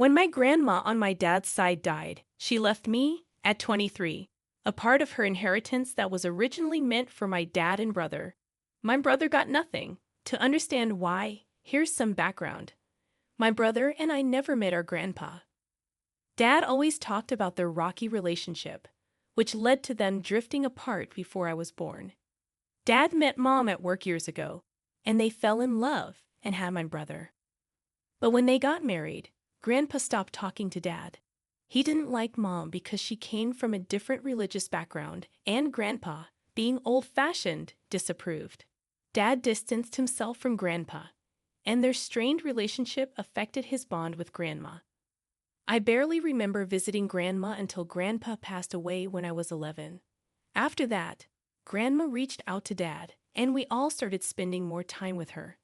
When my grandma on my dad's side died, she left me, at 23, a part of her inheritance that was originally meant for my dad and brother. My brother got nothing. To understand why, here's some background. My brother and I never met our grandpa. Dad always talked about their rocky relationship, which led to them drifting apart before I was born. Dad met Mom at work years ago, and they fell in love and had my brother. But when they got married, Grandpa stopped talking to Dad. He didn't like Mom because she came from a different religious background, and Grandpa, being old-fashioned, disapproved. Dad distanced himself from Grandpa, and their strained relationship affected his bond with Grandma. I barely remember visiting Grandma until Grandpa passed away when I was 11. After that, Grandma reached out to Dad, and we all started spending more time with her.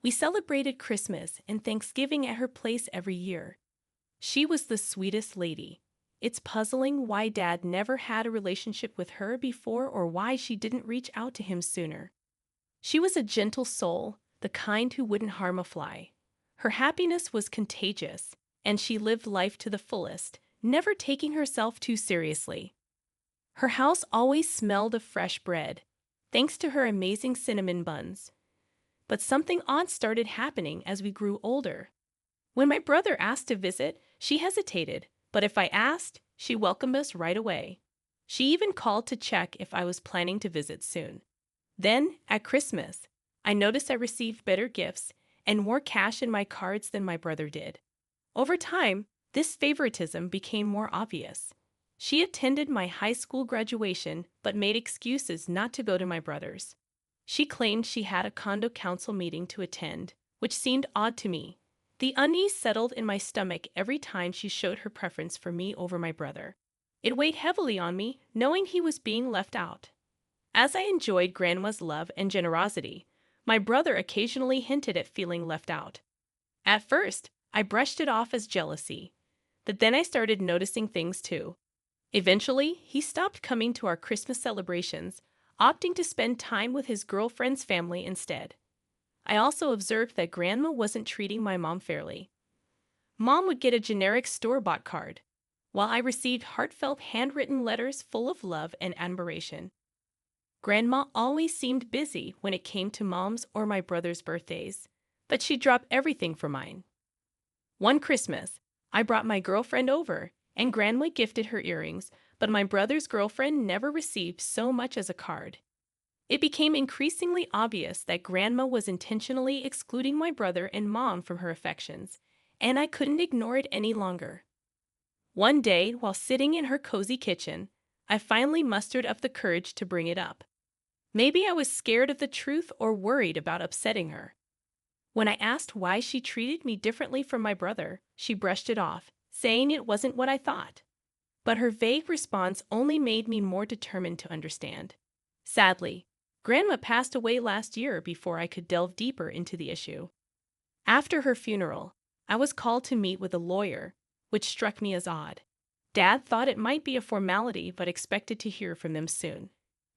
We celebrated Christmas and Thanksgiving at her place every year. She was the sweetest lady. It's puzzling why Dad never had a relationship with her before or why she didn't reach out to him sooner. She was a gentle soul, the kind who wouldn't harm a fly. Her happiness was contagious, and she lived life to the fullest, never taking herself too seriously. Her house always smelled of fresh bread, thanks to her amazing cinnamon buns. But something odd started happening as we grew older. When my brother asked to visit, she hesitated, but if I asked, she welcomed us right away. She even called to check if I was planning to visit soon. Then, at Christmas, I noticed I received better gifts and more cash in my cards than my brother did. Over time, this favoritism became more obvious. She attended my high school graduation but made excuses not to go to my brother's. She claimed she had a condo council meeting to attend, which seemed odd to me. The unease settled in my stomach every time she showed her preference for me over my brother. It weighed heavily on me, knowing he was being left out. As I enjoyed Grandma's love and generosity, my brother occasionally hinted at feeling left out. At first, I brushed it off as jealousy, but then I started noticing things too. Eventually, he stopped coming to our Christmas celebrations, opting to spend time with his girlfriend's family instead. I also observed that Grandma wasn't treating my mom fairly. Mom would get a generic store-bought card, while I received heartfelt handwritten letters full of love and admiration. Grandma always seemed busy when it came to Mom's or my brother's birthdays, but she dropped everything for mine. One Christmas, I brought my girlfriend over, and Grandma gifted her earrings, but my brother's girlfriend never received so much as a card. It became increasingly obvious that Grandma was intentionally excluding my brother and Mom from her affections, and I couldn't ignore it any longer. One day, while sitting in her cozy kitchen, I finally mustered up the courage to bring it up. Maybe I was scared of the truth or worried about upsetting her. When I asked why she treated me differently from my brother, she brushed it off, saying it wasn't what I thought. But her vague response only made me more determined to understand. Sadly, Grandma passed away last year before I could delve deeper into the issue. After her funeral, I was called to meet with a lawyer, which struck me as odd. Dad thought it might be a formality but expected to hear from them soon.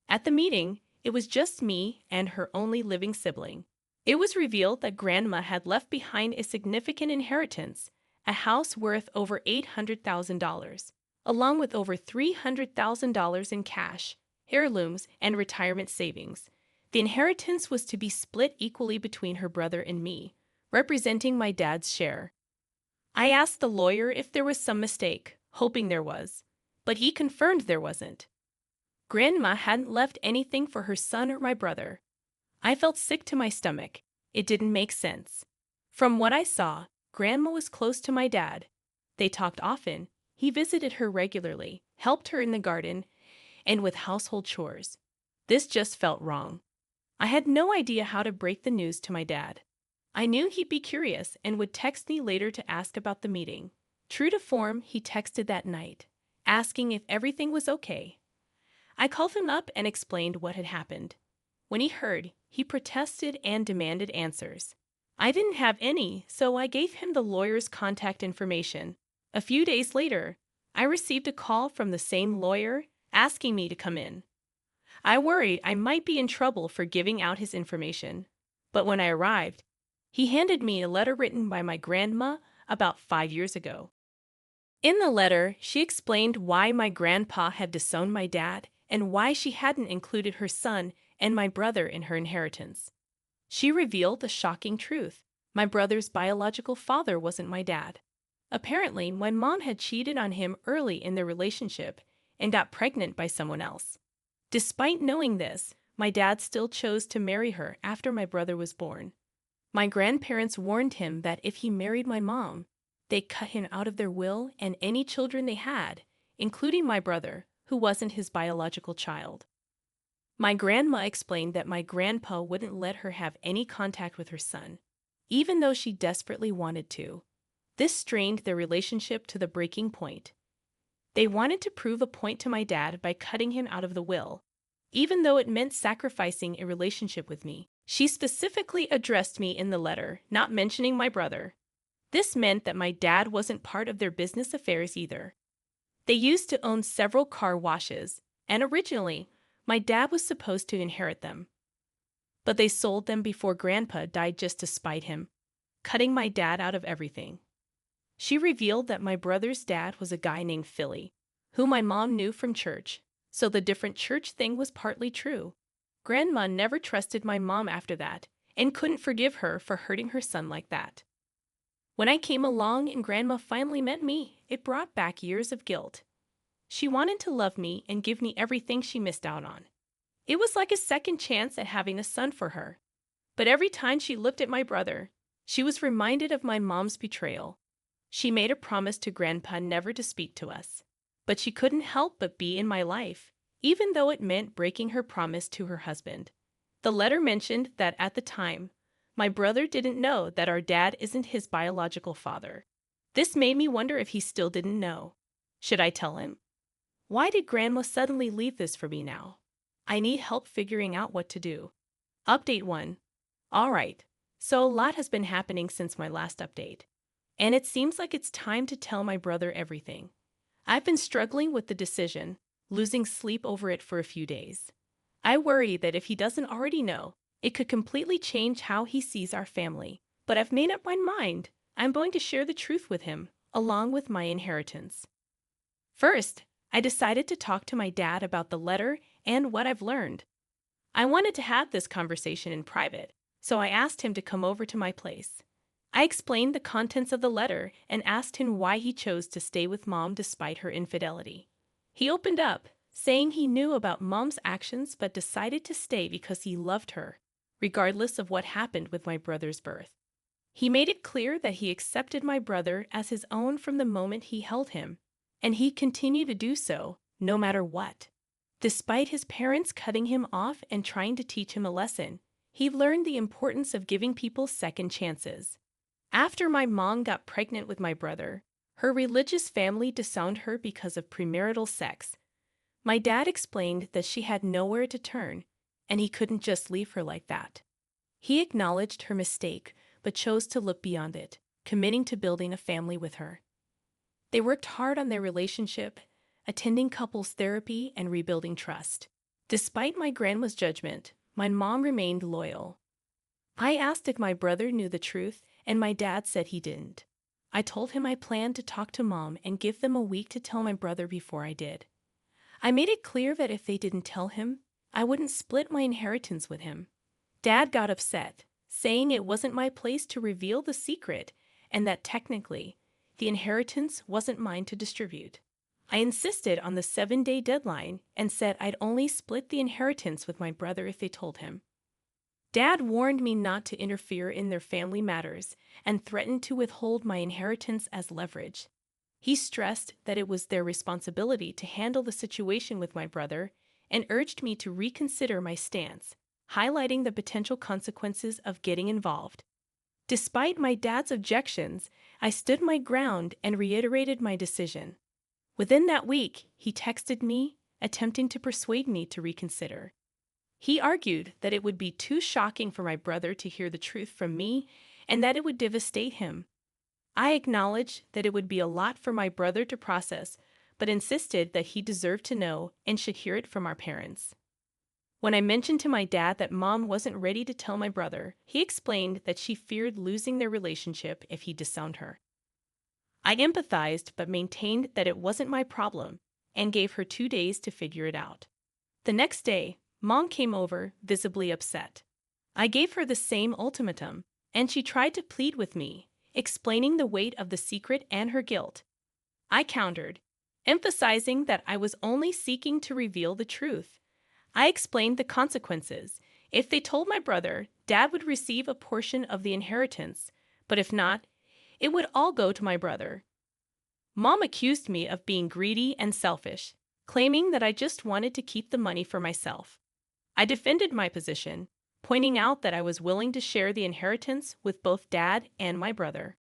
At the meeting, it was just me and her only living sibling. It was revealed that Grandma had left behind a significant inheritance, a house worth over $800,000, along with over $300,000 in cash, heirlooms, and retirement savings. The inheritance was to be split equally between her brother and me, representing my dad's share. I asked the lawyer if there was some mistake, hoping there was, but he confirmed there wasn't. Grandma hadn't left anything for her son or my brother. I felt sick to my stomach. It didn't make sense. From what I saw, Grandma was close to my dad. They talked often. He visited her regularly, helped her in the garden, and with household chores. This just felt wrong. I had no idea how to break the news to my dad. I knew he'd be curious and would text me later to ask about the meeting. True to form, he texted that night, asking if everything was okay. I called him up and explained what had happened. When he heard, he protested and demanded answers. I didn't have any, so I gave him the lawyer's contact information. A few days later, I received a call from the same lawyer asking me to come in. I worried I might be in trouble for giving out his information, but when I arrived, he handed me a letter written by my grandma about 5 years ago. In the letter, she explained why my grandpa had disowned my dad and why she hadn't included her son and my brother in her inheritance. She revealed the shocking truth. My brother's biological father wasn't my dad. Apparently, my mom had cheated on him early in their relationship and got pregnant by someone else. Despite knowing this, my dad still chose to marry her after my brother was born. My grandparents warned him that if he married my mom, they'd cut him out of their will and any children they had, including my brother, who wasn't his biological child. My grandma explained that my grandpa wouldn't let her have any contact with her son, even though she desperately wanted to. This strained their relationship to the breaking point. They wanted to prove a point to my dad by cutting him out of the will, even though it meant sacrificing a relationship with me. She specifically addressed me in the letter, not mentioning my brother. This meant that my dad wasn't part of their business affairs either. They used to own several car washes, and originally, my dad was supposed to inherit them. But they sold them before Grandpa died just to spite him, cutting my dad out of everything. She revealed that my brother's dad was a guy named Philly, who my mom knew from church, so the different church thing was partly true. Grandma never trusted my mom after that and couldn't forgive her for hurting her son like that. When I came along and Grandma finally met me, it brought back years of guilt. She wanted to love me and give me everything she missed out on. It was like a second chance at having a son for her. But every time she looked at my brother, she was reminded of my mom's betrayal. She made a promise to Grandpa never to speak to us. But she couldn't help but be in my life, even though it meant breaking her promise to her husband. The letter mentioned that at the time, my brother didn't know that our dad isn't his biological father. This made me wonder if he still didn't know. Should I tell him? Why did Grandma suddenly leave this for me now? I need help figuring out what to do. Update 1. All right, so a lot has been happening since my last update. And it seems like it's time to tell my brother everything. I've been struggling with the decision, losing sleep over it for a few days. I worry that if he doesn't already know, it could completely change how he sees our family. But I've made up my mind. I'm going to share the truth with him, along with my inheritance. First, I decided to talk to my dad about the letter and what I've learned. I wanted to have this conversation in private, so I asked him to come over to my place. I explained the contents of the letter and asked him why he chose to stay with Mom despite her infidelity. He opened up, saying he knew about Mom's actions but decided to stay because he loved her, regardless of what happened with my brother's birth. He made it clear that he accepted my brother as his own from the moment he held him, and he continued to do so, no matter what. Despite his parents cutting him off and trying to teach him a lesson, he learned the importance of giving people second chances. After my mom got pregnant with my brother, her religious family disowned her because of premarital sex. My dad explained that she had nowhere to turn, and he couldn't just leave her like that. He acknowledged her mistake, but chose to look beyond it, committing to building a family with her. They worked hard on their relationship, attending couples therapy and rebuilding trust. Despite my grandma's judgment, my mom remained loyal. I asked if my brother knew the truth, and my dad said he didn't. I told him I planned to talk to Mom and give them a week to tell my brother before I did. I made it clear that if they didn't tell him, I wouldn't split my inheritance with him. Dad got upset, saying it wasn't my place to reveal the secret and that technically, the inheritance wasn't mine to distribute. I insisted on the 7-day deadline and said I'd only split the inheritance with my brother if they told him. Dad warned me not to interfere in their family matters and threatened to withhold my inheritance as leverage. He stressed that it was their responsibility to handle the situation with my brother and urged me to reconsider my stance, highlighting the potential consequences of getting involved. Despite my dad's objections, I stood my ground and reiterated my decision. Within that week, he texted me, attempting to persuade me to reconsider. He argued that it would be too shocking for my brother to hear the truth from me and that it would devastate him. I acknowledged that it would be a lot for my brother to process, but insisted that he deserved to know and should hear it from our parents. When I mentioned to my dad that Mom wasn't ready to tell my brother, he explained that she feared losing their relationship if he disowned her. I empathized but maintained that it wasn't my problem and gave her 2 days to figure it out. The next day, Mom came over, visibly upset. I gave her the same ultimatum, and she tried to plead with me, explaining the weight of the secret and her guilt. I countered, emphasizing that I was only seeking to reveal the truth. I explained the consequences. If they told my brother, Dad would receive a portion of the inheritance, but if not, it would all go to my brother. Mom accused me of being greedy and selfish, claiming that I just wanted to keep the money for myself. I defended my position, pointing out that I was willing to share the inheritance with both Dad and my brother.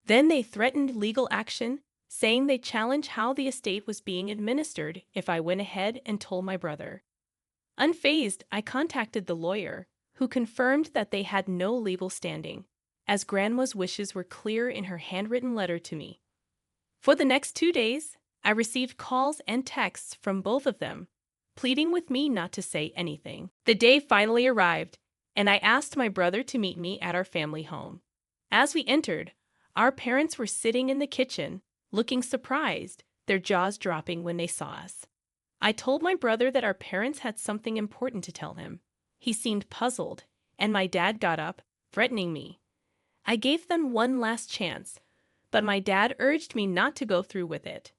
Then they threatened legal action, saying they'd challenge how the estate was being administered if I went ahead and told my brother. Unfazed, I contacted the lawyer, who confirmed that they had no legal standing, as Grandma's wishes were clear in her handwritten letter to me. For the next 2 days, I received calls and texts from both of them, pleading with me not to say anything. The day finally arrived, and I asked my brother to meet me at our family home. As we entered, our parents were sitting in the kitchen, looking surprised, their jaws dropping when they saw us. I told my brother that our parents had something important to tell him. He seemed puzzled, and my dad got up, threatening me. I gave them one last chance, but my dad urged me not to go through with it.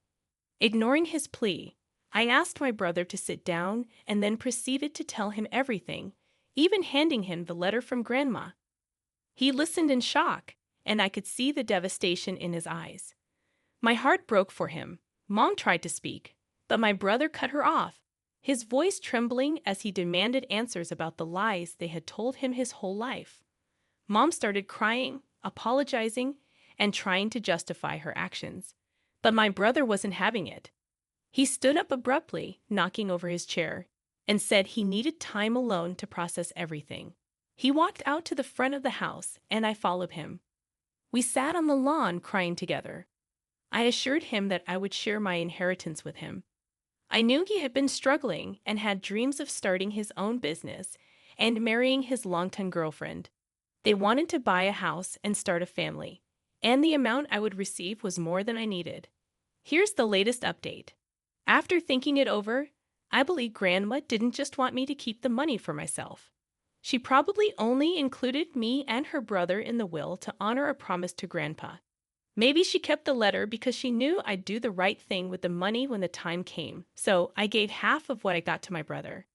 Ignoring his plea, I asked my brother to sit down and then proceeded to tell him everything, even handing him the letter from Grandma. He listened in shock, and I could see the devastation in his eyes. My heart broke for him. Mom tried to speak, but my brother cut her off, his voice trembling as he demanded answers about the lies they had told him his whole life. Mom started crying, apologizing, and trying to justify her actions, but my brother wasn't having it. He stood up abruptly, knocking over his chair, and said he needed time alone to process everything. He walked out to the front of the house, and I followed him. We sat on the lawn crying together. I assured him that I would share my inheritance with him. I knew he had been struggling and had dreams of starting his own business and marrying his longtime girlfriend. They wanted to buy a house and start a family, and the amount I would receive was more than I needed. Here's the latest update. After thinking it over, I believe Grandma didn't just want me to keep the money for myself. She probably only included me and her brother in the will to honor a promise to Grandpa. Maybe she kept the letter because she knew I'd do the right thing with the money when the time came, so I gave half of what I got to my brother.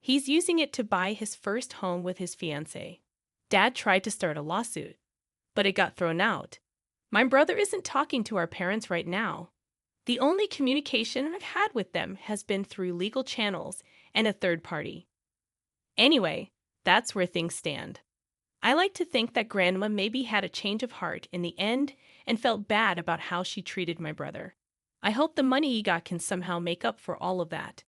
He's using it to buy his first home with his fiancée. Dad tried to start a lawsuit, but it got thrown out. My brother isn't talking to our parents right now. The only communication I've had with them has been through legal channels and a third party. Anyway, that's where things stand. I like to think that Grandma maybe had a change of heart in the end and felt bad about how she treated my brother. I hope the money he got can somehow make up for all of that.